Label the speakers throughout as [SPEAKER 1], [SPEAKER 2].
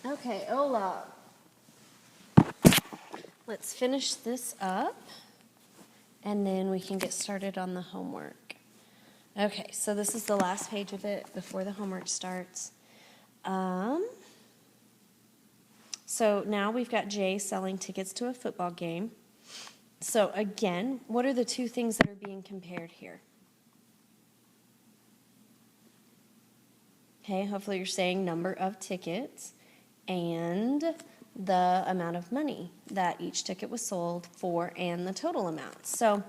[SPEAKER 1] Okay, Ola. Let's finish this up, and then we can get started on the homework. Okay, so this is the last page of it before the homework starts. So now we've got Jay selling tickets to a football game. So again, what are the two things that are being compared here? Okay, hopefully you're saying number of tickets and the amount of money that each ticket was sold for and the total amount. So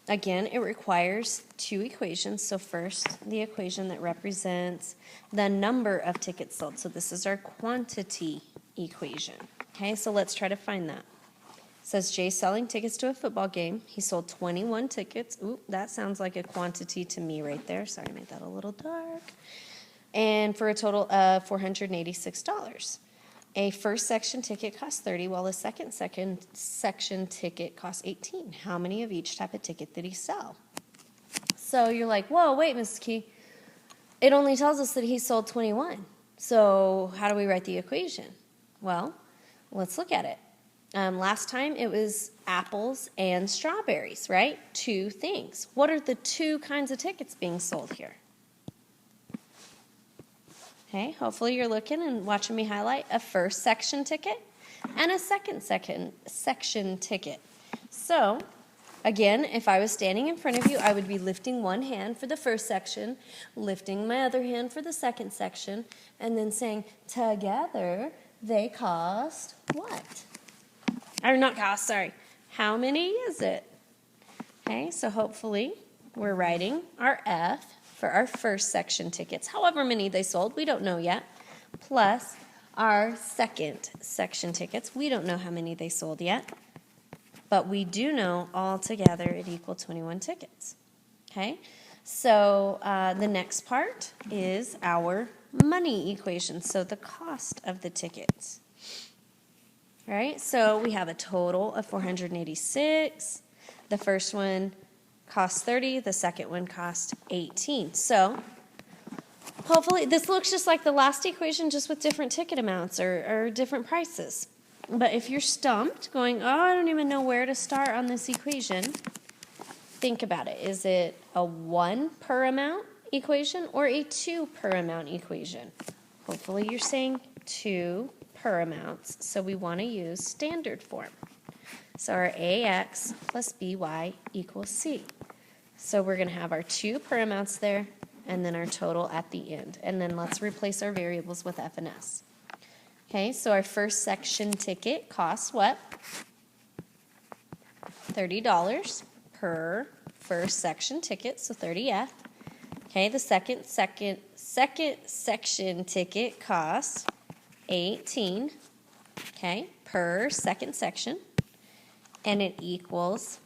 [SPEAKER 1] again, it requires two equations. So first, the equation that represents the number of tickets sold. So this is our quantity equation. Okay, so let's try to find that. It says Jay selling tickets to a football game. He sold 21 tickets. Ooh, that sounds like a quantity to me right there. Sorry, I made that a little dark. And for a total of $486. A first section ticket costs $30, while a second section ticket costs $18. How many of each type of ticket did he sell? So you're like, whoa, wait, Mrs. Key. It only tells us that he sold 21. So how do we write the equation? Well, let's look at it. Last time it was apples and strawberries, right? Two things. What are the two kinds of tickets being sold here? Okay, hopefully you're looking and watching me highlight a first section ticket and a second section ticket. So, again, if I was standing in front of you, I would be lifting one hand for the first section, lifting my other hand for the second section, and then saying, together they cost what? Or not cost, sorry. How many is it? Okay, so hopefully we're writing our F for our first section tickets, however many they sold, we don't know yet, plus our second section tickets. We don't know how many they sold yet, but we do know all together it equaled 21 tickets. Okay, so the next part is our money equation, so the cost of the tickets. All right, so we have a total of 486. The first one cost 30, the second one cost 18. So hopefully this looks just like the last equation, just with different ticket amounts or different prices. But if you're stumped, going, oh, I don't even know where to start on this equation, think about it. Is it a 1 per amount equation or a 2 per amount equation? Hopefully you're saying 2 per amounts, so we want to use standard form. So our AX plus BY equals C. So we're going to have our 2 per amounts there, and then our total at the end. And then let's replace our variables with F and S. Okay, so our first section ticket costs what? $30 per first section ticket, so 30F. Okay, the second section ticket costs 18, okay, per second section, and it equals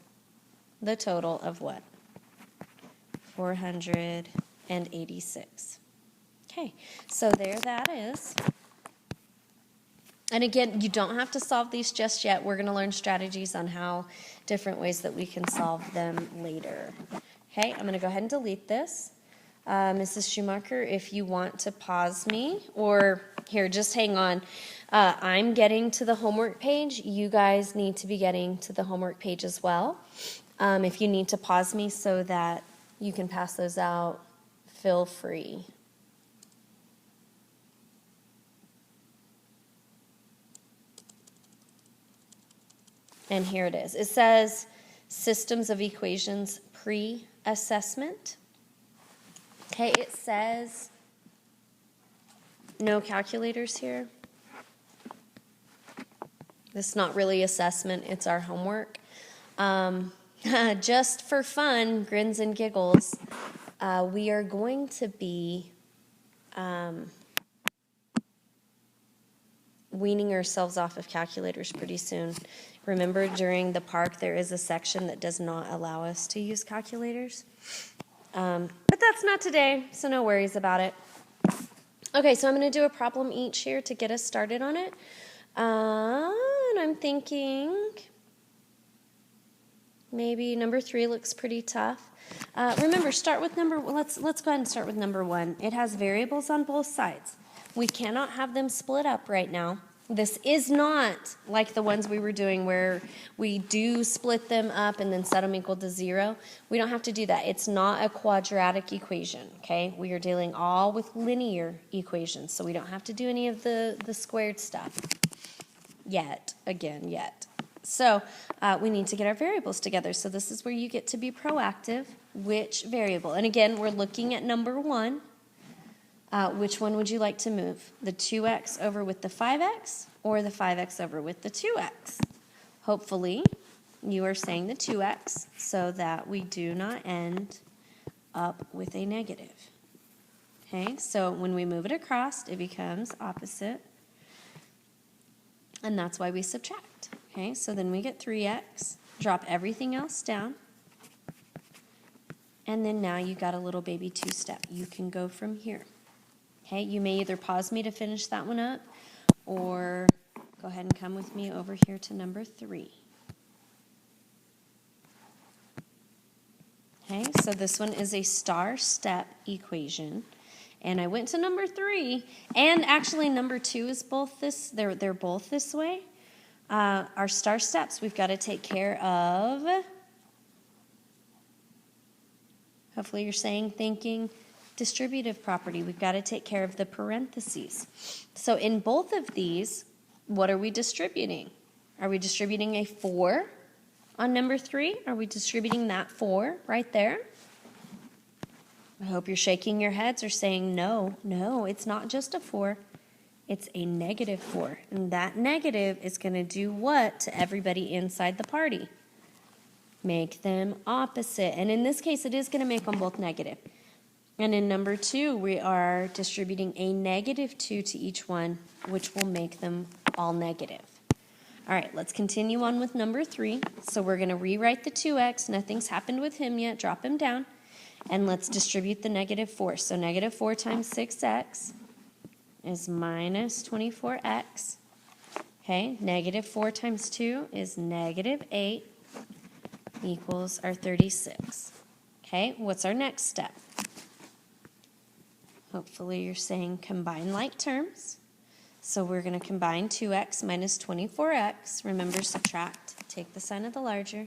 [SPEAKER 1] the total of what? 486. Okay, so there that is. And again, you don't have to solve these just yet. We're going to learn strategies on how different ways that we can solve them later. Okay, I'm going to go ahead and delete this. Mrs. Schumacher, if you want to pause me, or here, just hang on. I'm getting to the homework page. You guys need to be getting to the homework page as well. If you need to pause me so that you can pass those out, feel free. And here it is. It says systems of equations pre-assessment. Okay, it says no calculators here. This is not really assessment, it's our homework. Just for fun, grins and giggles, we are going to be weaning ourselves off of calculators pretty soon. Remember, during the park, there is a section that does not allow us to use calculators. But that's not today, so no worries about it. Okay, so I'm going to do a problem each here to get us started on it. And I'm thinking maybe number 3 looks pretty tough. Remember, let's go ahead and start with number 1. It has variables on both sides. We cannot have them split up right now. This is not like the ones we were doing where we do split them up and then set them equal to 0. We don't have to do that. It's not a quadratic equation, okay? We are dealing all with linear equations, so we don't have to do any of the squared stuff yet. So we need to get our variables together. So this is where you get to be proactive. Which variable? And again, we're looking at number 1. Which one would you like to move? The 2x over with the 5x or the 5x over with the 2x? Hopefully, you are saying the 2x so that we do not end up with a negative. Okay, so when we move it across, it becomes opposite, and that's why we subtract. Okay, so then we get 3x, drop everything else down, and then now you got a little baby 2-step. You can go from here. Okay, you may either pause me to finish that one up or go ahead and come with me over here to number 3. Okay, so this one is a star step equation. And I went to number 3, and actually number 2 is both this, they're both this way. Our star steps, we've got to take care of, hopefully you're thinking, distributive property. We've got to take care of the parentheses. So in both of these, what are we distributing? Are we distributing a 4 on number 3? Are we distributing that 4 right there? I hope you're shaking your heads or saying, no, it's not just a 4. It's a negative 4. And that negative is going to do what to everybody inside the party? Make them opposite. And in this case, it is going to make them both negative. And in number 2, we are distributing a negative 2 to each one, which will make them all negative. All right, let's continue on with number 3. So we're going to rewrite the 2x. Nothing's happened with him yet. Drop him down. And let's distribute the negative 4. So negative 4 times 6x is minus 24x. Okay, negative 4 times 2 is negative 8 equals our 36. Okay, what's our next step? Hopefully you're saying combine like terms. So we're going to combine 2x minus 24x. Remember, subtract. Take the sign of the larger.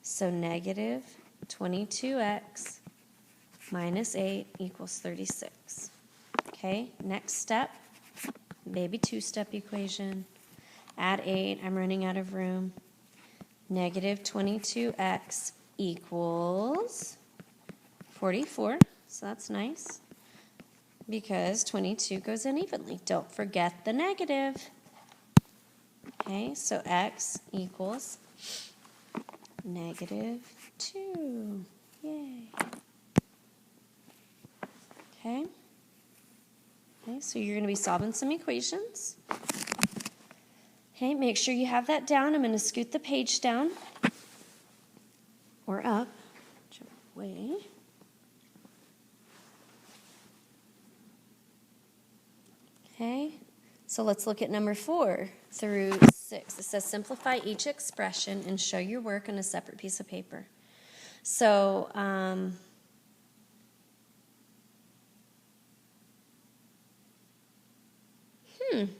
[SPEAKER 1] So negative 22x minus 8 equals 36. Okay, next step, baby 2-step equation. Add 8. I'm running out of room. Negative 22x equals 44. So that's nice, because 22 goes in evenly. Don't forget the negative. Okay, so x equals negative 2. Yay. Okay. Okay, so you're going to be solving some equations. Okay, make sure you have that down. I'm going to scoot the page down or up, whichever way. Okay, so let's look at number 4 through 6. It says simplify each expression and show your work on a separate piece of paper. So,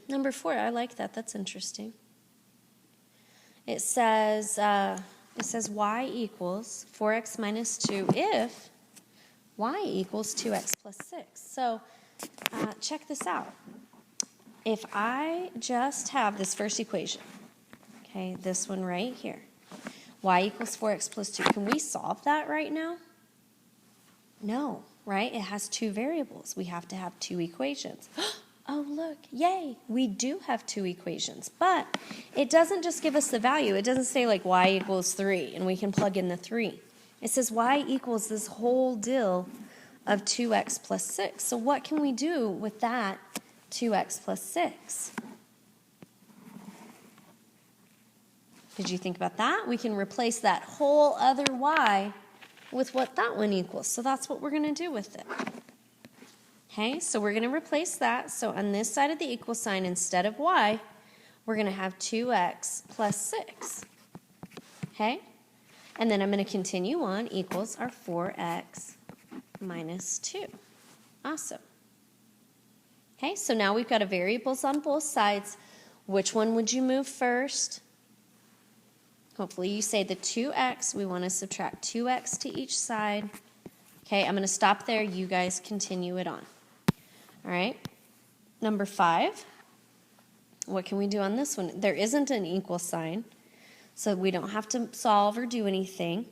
[SPEAKER 1] number 4, I like that. That's interesting. It says y equals 4x minus 2 if y equals 2x plus 6. So check this out. If I just have this first equation, okay, this one right here, y equals 4x plus 2, can we solve that right now? No, right? It has 2 variables. We have to have 2 equations. Oh, look, yay, we do have 2 equations, but it doesn't just give us the value. It doesn't say like y equals 3, and we can plug in the 3. It says y equals this whole deal of 2x plus 6. So what can we do with that 2x plus 6? Did you think about that? We can replace that whole other y with what that one equals. So that's what we're going to do with it. Okay, so we're going to replace that. So on this side of the equal sign, instead of y, we're going to have 2x plus 6. Okay, and then I'm going to continue on, equals our 4x minus 2. Awesome. Okay, so now we've got a variables on both sides. Which one would you move first? Hopefully you say the 2x. We want to subtract 2x to each side. Okay, I'm going to stop there. You guys continue it on. All right, number 5. What can we do on this one? There isn't an equal sign, so we don't have to solve or do anything.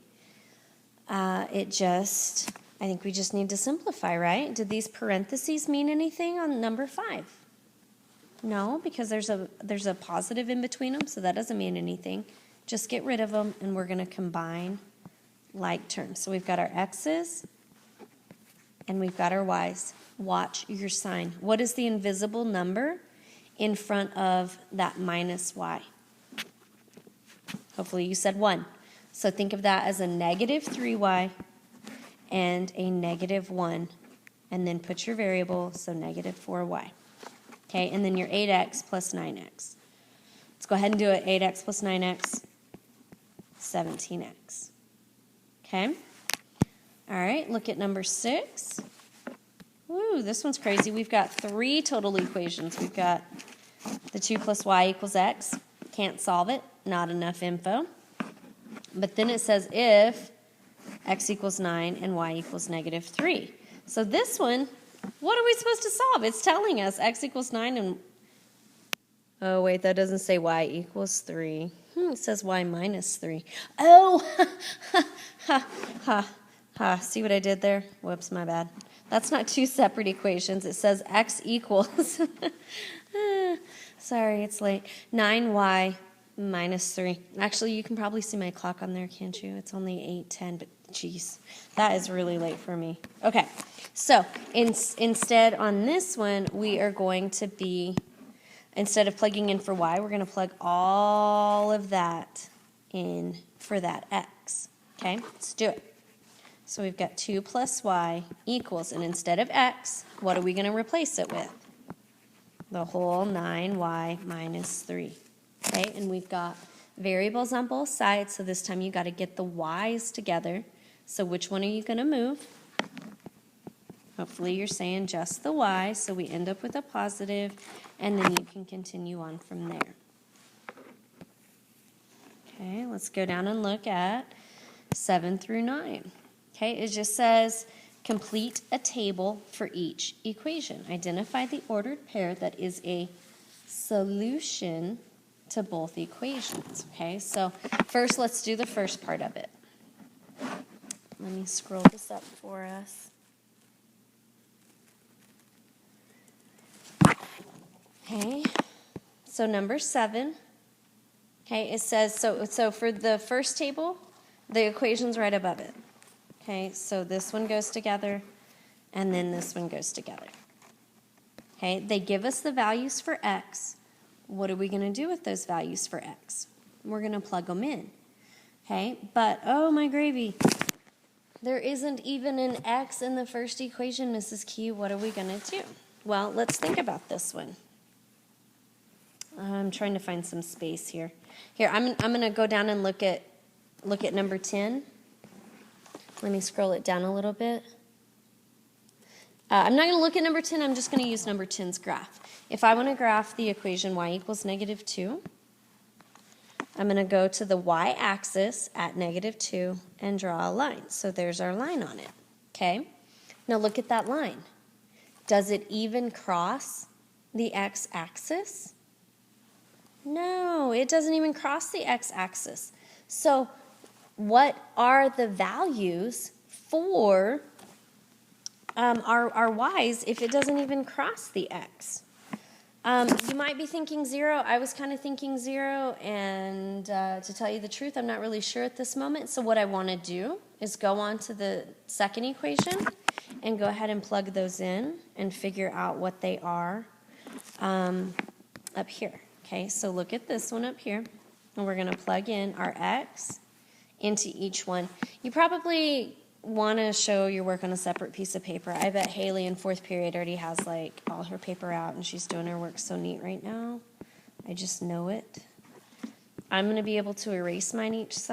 [SPEAKER 1] I think we just need to simplify, right? Did these parentheses mean anything on number 5? No, because there's a positive in between them, so that doesn't mean anything. Just get rid of them, and we're going to combine like terms. So we've got our x's, and we've got our y's. Watch your sign. What is the invisible number in front of that minus y? Hopefully you said 1. So think of that as a negative 3y and a negative 1. And then put your variable, so negative 4y. Okay, and then your 8x plus 9x. Let's go ahead and do it. 8x plus 9x, 17x. Okay? All right, look at number 6. Ooh, this one's crazy. We've got 3 total equations. We've got the 2 plus y equals x. Can't solve it. Not enough info. But then it says if x equals 9 and y equals negative 3. So this one, what are we supposed to solve? It's telling us x equals 9 and... Oh, wait, that doesn't say y equals 3. It says y minus 3. Oh! Ha. See what I did there? Whoops, my bad. That's not 2 separate equations. It says x equals... Sorry, it's late. 9y minus 3. Actually, you can probably see my clock on there, can't you? It's only 8:10, but geez, that is really late for me. Okay, so instead on this one, we are going to be, instead of plugging in for y, we're going to plug all of that in for that x. Okay, let's do it. So we've got 2 plus y equals, and instead of x, what are we going to replace it with? The whole 9y minus 3. Okay, and we've got variables on both sides, so this time you got to get the y's together. So which one are you going to move? Hopefully you're saying just the y, so we end up with a positive, and then you can continue on from there. Okay, let's go down and look at 7 through 9. Okay, it just says complete a table for each equation. Identify the ordered pair that is a solution to both equations. Okay, so first let's do the first part of it. Let me scroll this up for us. Okay, so number 7. Okay, it says, so for the first table, the equation's right above it. Okay, so this one goes together, and then this one goes together. Okay, they give us the values for x. What are we going to do with those values for x? We're going to plug them in. Okay, but, oh my gravy, there isn't even an x in the first equation, Mrs. Key. What are we going to do? Well, let's think about this one. I'm trying to find some space here. Here, I'm going to go down and look at number 10. Let me scroll it down a little bit. I'm not going to look at number 10. I'm just going to use number 10's graph. If I want to graph the equation y equals negative 2, I'm going to go to the y-axis at negative 2 and draw a line. So there's our line on it. Okay? Now look at that line. Does it even cross the x-axis? No, it doesn't even cross the x-axis. So what are the values for our y's if it doesn't even cross the x? You might be thinking 0. I was kind of thinking 0, and to tell you the truth, I'm not really sure at this moment. So what I want to do is go on to the second equation and go ahead and plug those in and figure out what they are up here. Okay, so look at this one up here, and we're going to plug in our x into each one. You probably want to show your work on a separate piece of paper. I bet Haley in 4th period already has like all her paper out, and she's doing her work so neat right now. I just know it. I'm going to be able to erase mine each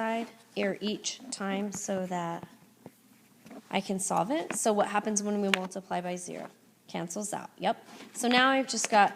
[SPEAKER 1] time so that I can solve it. So what happens when we multiply by 0? Cancels out, yep. So now I've just got